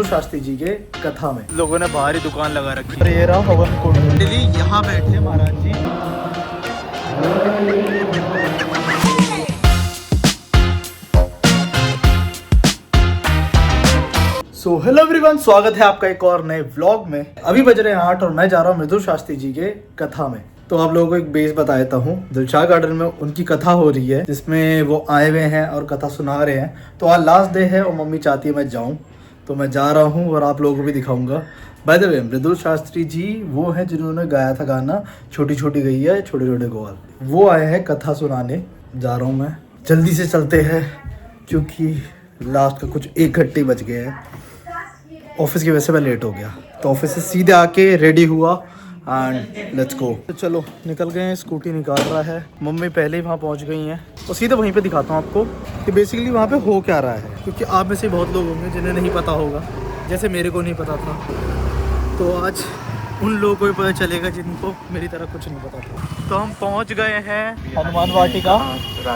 शास्त्री जी के कथा में लोगों ने बाहर ही दुकान लगा रखी है। ये रहा हवन कुंड, यहाँ बैठे महाराज जी। सो हेलो एवरीवन, स्वागत है आपका एक और नए व्लॉग में। अभी बज रहे हैं 8 और मैं जा रहा हूँ मृदुल शास्त्री जी के कथा में। तो आप लोगों को एक बेस बता देता हूँ। दिलशाद गार्डन में उनकी कथा हो रही है, जिसमें वो आए हुए हैं और कथा सुना रहे हैं। तो आज लास्ट डे है और मम्मी चाहती है मैं जाऊँ, तो मैं जा रहा हूँ और आप लोगों को भी दिखाऊंगा। बाय द वे, मृदुल शास्त्री जी वो हैं जिन्होंने गाया था गाना छोटी छोटी गैया छोटे छोटे ग्वाल। वो आए हैं कथा सुनाने। जा रहा हूँ मैं, जल्दी से चलते हैं क्योंकि लास्ट का कुछ 1 घंटे बच गए हैं। ऑफिस की वजह से मैं लेट हो गया, तो ऑफिस से सीधे आके रेडी हुआ एंड लेट्स गो। तो चलो निकल गए हैं। स्कूटी निकाल रहा है, मम्मी पहले ही वहाँ पहुँच गई हैं। तो सीधे वहीं पे दिखाता हूँ आपको कि बेसिकली वहाँ पे हो क्या रहा है, क्योंकि आप में से बहुत लोग होंगे जिन्हें नहीं पता होगा, जैसे मेरे को नहीं पता था। तो आज उन लोगों को भी पता चलेगा जिनको मेरी तरह कुछ नहीं पता था। तो हम पहुँच गए हैं हनुमान वाटिका।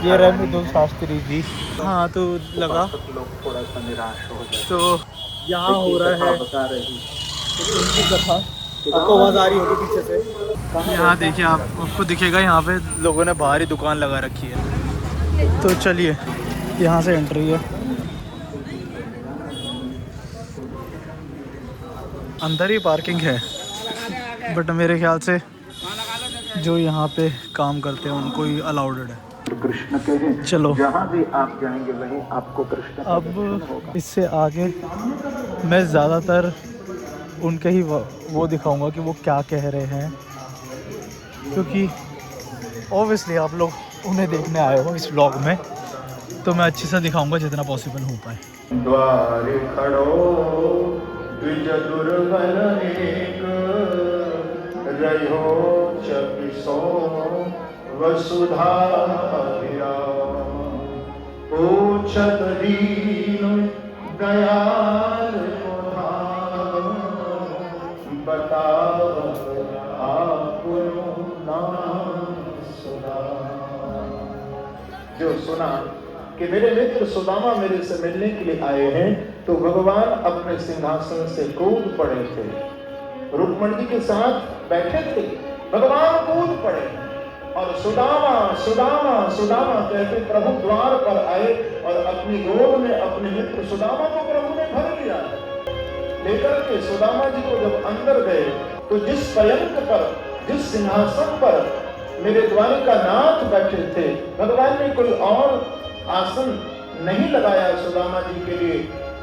ये रहे मृदुल शास्त्री जी। हाँ तो लगा लोग थोड़ा सा निराश हो जाए। तो यहाँ हो रहा है बता रही उनकी कथा। आपको आवाज़ आ रही होगी पीछे से। यहाँ देखिए, आपको दिखेगा, यहाँ पे लोगों ने बाहर ही दुकान लगा रखी है। तो चलिए, यहाँ से एंट्री है। अंदर ही पार्किंग है, बट मेरे ख्याल से जो यहाँ पे काम करते हैं उनको ही अलाउड है। कृष्ण के हैं, चलो जहाँ भी आप जाएंगे वहीं आपको कृष्ण का दर्शन अब होगा। इससे आगे मैं ज़्यादातर उनके ही वो दिखाऊंगा कि वो क्या कह रहे हैं, क्योंकि ऑब्वियसली आप लोग उन्हें देखने आए हो इस व्लॉग में, तो मैं अच्छे से दिखाऊंगा जितना पॉसिबल हो पाए। द्वारे खड़ो द्विज दुर्बल एक, रहो चपिसो वसुधा पूछत दीन दयाल बताओ आपनो नाम सुना। जो सुना कि मेरे मित्र सुदामा मेरे से मिलने के लिए आए हैं, तो भगवान अपने सिंहासन से कूद पड़े थे। रुक्मणी के साथ बैठे थे, भगवान कूद पड़े और सुदामा सुदामा सुदामा कहते प्रभु द्वार पर आए और अपनी गोद में अपने मित्र सुदामा को प्रभु ने भर लिया। लेकर के सुदामा जी को जब अंदर गए, तो जिस पर्यंक पर, जिस सिंहासन पर मेरे द्वारिका नाथ बैठे थे, भगवान ने कोई और आसन नहीं लगाया सुदामा जी के लिए।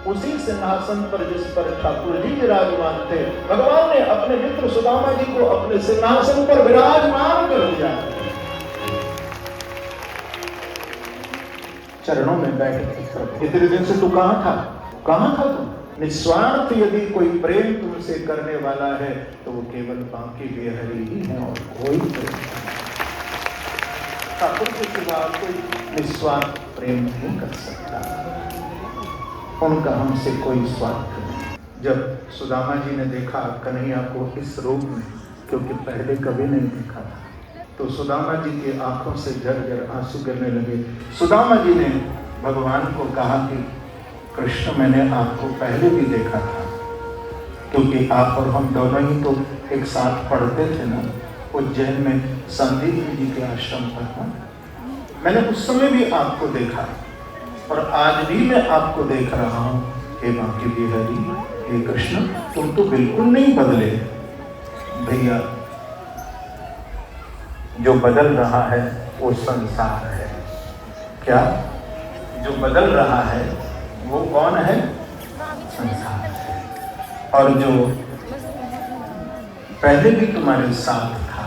उसी सिंहासन पर जिस पर ठाकुर जी विराजमान थे, भगवान ने अपने मित्र सुदामा जी को अपने सिंहासन पर विराजमान कर दिया। चरणों में बैठ, इतने दिन से तू कहाँ था, कहाँ था तू? निस्वार्थ यदि कोई प्रेम तुमसे करने वाला है तो वो केवल बांके बिहारी ही है और कोई प्रेम ठाकुर के सिवा कोई निस्वार्थ प्रेम नहीं कर सकता। उनका हमसे कोई स्वार्थ नहीं। जब सुदामा जी ने देखा कन्हैया को इस रूप में, क्योंकि पहले कभी नहीं देखा था, तो सुदामा जी की आंखों से झरझर आंसू गिरने लगे। सुदामा जी ने भगवान को कहा कि कृष्ण, मैंने आपको पहले भी देखा था, क्योंकि आप और हम दोनों ही तो एक साथ पढ़ते थे ना उज्जैन में संदीप जी के आश्रम पर था। मैंने उस समय भी आपको देखा और आज भी मैं आपको देख रहा हूँ। हे बांके बिहारी, हे कृष्ण, तुम तो बिल्कुल नहीं बदले। भैया, जो बदल रहा है वो संसार है। क्या जो बदल रहा है वो कौन है? संसार है। और जो पहले भी तुम्हारे साथ था,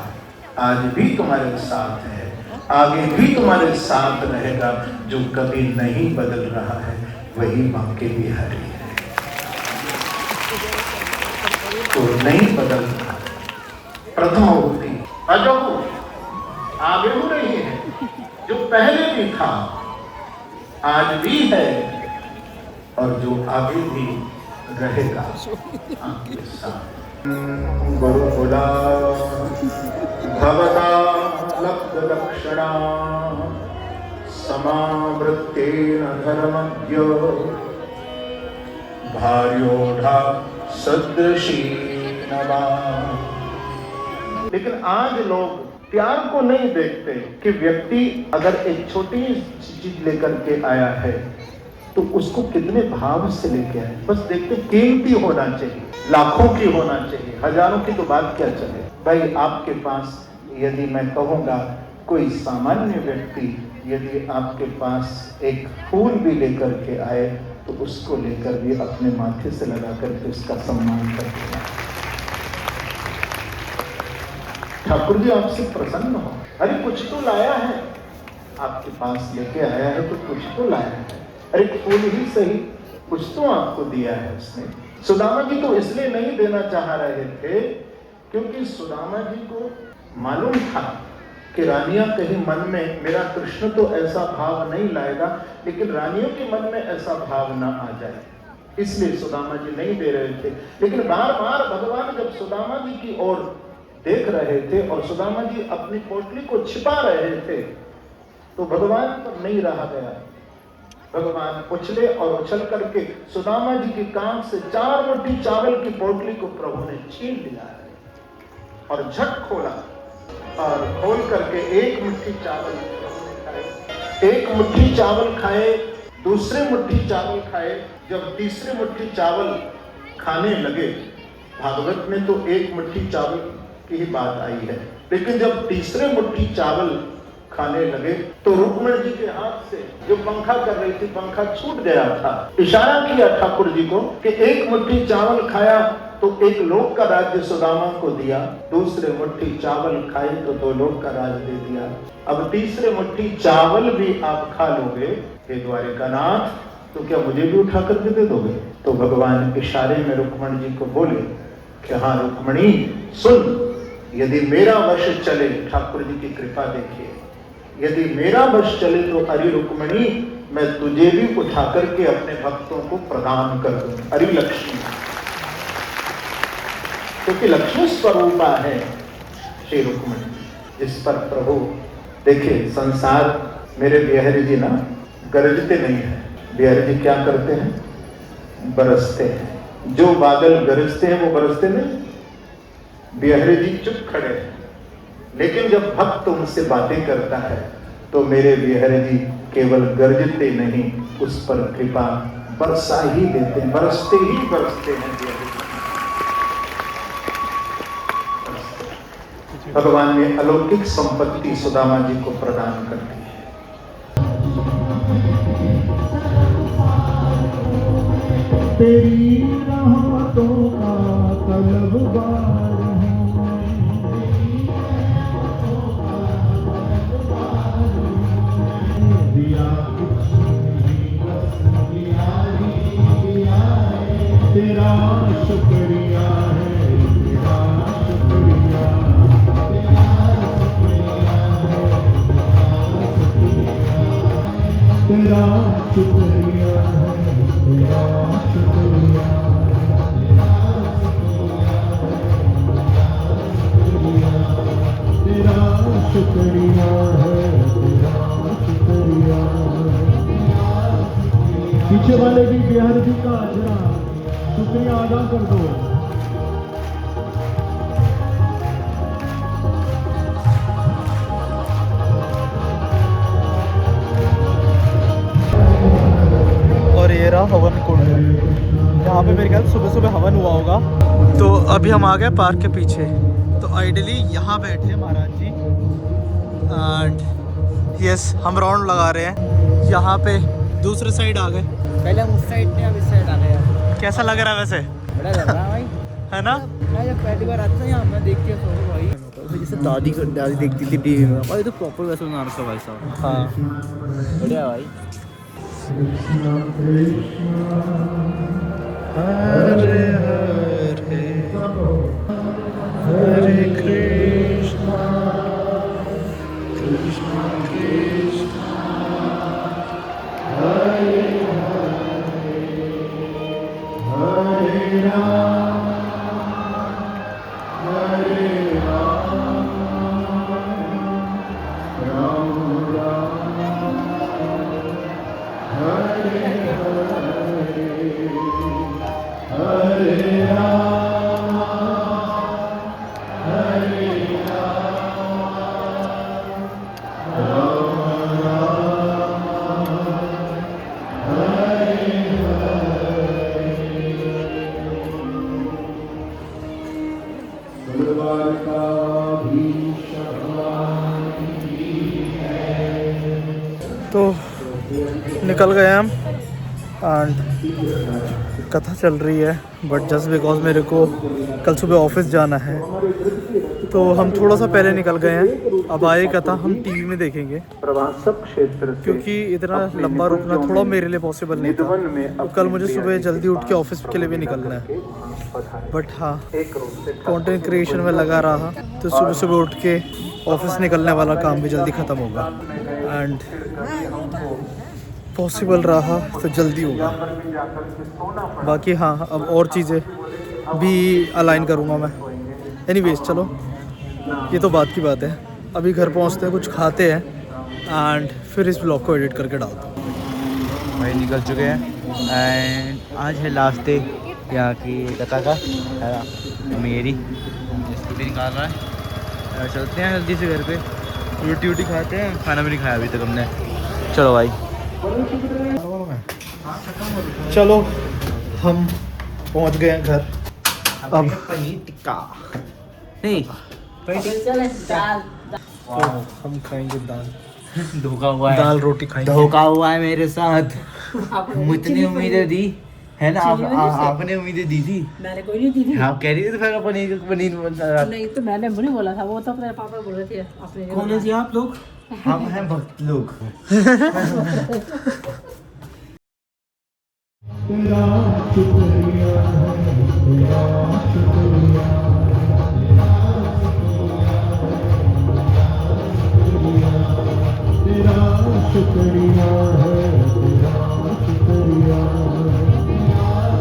आज भी तुम्हारे साथ है, आगे भी तुम्हारे साथ रहेगा, जो कभी नहीं बदल रहा है वही बांके बिहारी है। तो नहीं बदल रहा, प्रथम होती अजो आगे हो रही है, जो पहले भी था आज भी है और जो आगे भी रहेगा आपके साथ। गुरुकुला भवता लब्ध लक्षणा समावृत्तेन धर्मज्ञ भार्योढ़ा सदृशी नवा। लेकिन आज लोग प्यार को नहीं देखते कि व्यक्ति अगर एक छोटी चीज लेकर के आया है तो उसको कितने भाव से लेके आए। बस देखते कीमती होना चाहिए, लाखों की होना चाहिए, हजारों की तो बात क्या चले। भाई आपके पास यदि मैं कहूँगा कोई सामान्य व्यक्ति यदि आपके पास एक फूल भी लेकर के आए तो उसको लेकर भी अपने माथे से लगा करके उसका सम्मान करते हैं। ठाकुर जी आपसे प्रसन्न हो, अरे कुछ तो लाया है, आपके पास लेके आया है तो कुछ तो लाया है, अरे फूल ही सही, कुछ तो आपको दिया है उसने। सुदामा जी तो इसलिए नहीं देना चाह रहे थे क्योंकि सुदामा जी को मालूम था कि रानियां कहीं मन में मेरा कृष्ण तो ऐसा भाव नहीं लाएगा, लेकिन रानियों के मन में ऐसा भाव ना आ जाए, इसलिए सुदामा जी नहीं दे रहे थे। लेकिन बार बार भगवान जब सुदामा जी की ओर देख रहे थे और सुदामा जी अपनी पोटली को छिपा रहे थे तो भगवान पर नहीं रहा गया। भगवान उछले और उछल करके सुदामा जी के कान से 4 मुट्ठी चावल की पोटली को प्रभु ने छीन लिया है और झट खोला और खोल करके 1 मुट्ठी चावल प्रभु ने खाए। 1 मुट्ठी चावल खाए, दूसरे मुट्ठी चावल खाए। जब तीसरे मुट्ठी चावल खाने लगे, भागवत में तो 1 मुट्ठी चावल की ही बात आई है, लेकिन जब तीसरे मुट्ठी चावल खाने लगे तो रुक्मणी जी के हाथ से जो पंखा कर रही थी, पंखा छूट गया था। इशारा किया ठाकुर जी को कि 1 मुट्ठी चावल खाया तो 1 लोक का राज्य सुदामा को दिया, दूसरे मुट्ठी चावल खाई तो 2 लोक का राज्य दे दिया। अब तीसरे मुट्ठी चावल भी आप खा लोगे हे द्वारिकानाथ, तो क्या मुझे भी उठा करके दे दोगे? तो भगवान इशारे में रुक्मणी जी को बोले कि हाँ रुक्मणी सुन, यदि मेरा वश चले, ठाकुर जी की कृपा देखिए, यदि मेरा वश चले तो अरे रुक्मणी मैं तुझे भी उठा करके अपने भक्तों को प्रदान कर दूं। अरे लक्ष्मी, क्योंकि लक्ष्मी स्वरूपा है श्री रुक्मणी, जिस पर प्रभु देखिए संसार मेरे बिहारी जी ना गरजते नहीं है। बिहारी जी क्या करते हैं? बरसते हैं। जो बादल गरजते हैं वो बरसते नहीं। बिहारी जी चुप खड़े हैं, लेकिन जब भक्त उनसे बातें करता है तो मेरे बिहारी जी केवल गरजते नहीं, उस पर कृपा बरसा ही देते हैं, बरसते ही बरसते हैं बिहारी जी। भगवान ने अलौकिक संपत्ति सुदामा जी को प्रदान कर दी है। तेरी रहमतों का तलबगार तेरा शुक्रिया है, तेरा शुक्रिया, तेरा शुक्रिया है, तेरा शुक्रिया, तेरा शुक्रिया है, तेरा शुक्रिया। पीछे वाले भी बिहार जी का जरा शुक्रिया अदा कर दो। और ये रहा हवन कुंड, यहाँ पे मेरे ख्याल सुबह सुबह हवन हुआ होगा। तो अभी हम आ गए पार्क के पीछे, तो आइडियली यहाँ बैठे महाराज जी एंड यस हम राउंड लगा रहे हैं। यहाँ पे दूसरे साइड आ गए, पहले हम उस साइड थे, अब इस साइड आ गए। कैसा लग रहा है वैसे? बड़ा लग रहा है भाई, है ना? मैं जब पहली बार आता था यहाँ मैं देख के सोचो भाई, तो जैसे दादी देखती थी टीवी में, भाई तो प्रॉपर वैसे बना रखा भाई साहब। हाँ बढ़िया भाई। हरे हरे हरे कृष्णा कृष्णा कृष्णा हरे हरे राम हरे राम राम राम हरे हरे। तो निकल गए हम एंड कथा चल रही है, बट जस्ट बिकॉज मेरे को कल सुबह ऑफिस जाना है तो हम थोड़ा सा पहले निकल गए हैं। अब आए कथा हम टीवी में देखेंगे, प्रवासक क्षेत्र से क्योंकि इतना लंबा रुकना थोड़ा मेरे लिए पॉसिबल नहीं था। तो कल मुझे सुबह जल्दी उठ के ऑफिस के लिए भी निकलना है, बट हाँ कंटेंट क्रिएशन में लगा रहा तो सुबह सुबह उठ के ऑफिस निकलने वाला काम भी जल्दी ख़त्म होगा एंड पॉसिबल रहा तो जल्दी होगा। बाकी हाँ अब और चीज़ें भी अलाइन करूँगा मैं। एनीवेज चलो ये तो बात की बात है, अभी घर पहुँचते हैं, कुछ खाते हैं एंड फिर इस ब्लॉग को एडिट करके डालता हूँ। भाई निकल चुके हैं एंड आज है लास्ट डे यहाँ की कथा का। मेरी स्कूटी निकाल रहा है, चलते हैं जल्दी से घर पे, रोटी वोटी खाते हैं, खाना भी नहीं खाया अभी तक हमने। चलो भाई चलो हम पहुंच गए हैं घर। अब पनीर टिक्का नहीं तो हम खाएंगे दाल, धोखा हुआ है, दाल रोटी खाएंगे। धोखा हुआ है मेरे साथ। मुझे उम्मीदें दी है ना, आपने उम्मीदें दी थी, मैंने कोई नहीं दी थी। आप कह रही थी तो फिर पनीर पनीर नहीं तो मैंने नहीं बोला था, वो तो अपने पापा बोल रहे थे अपने। कौन है जी आप लोग? हम हैं भक्त लोग। तेरा शुक्रिया है, तेरा शुक्रिया, तेरा शुक्रिया है।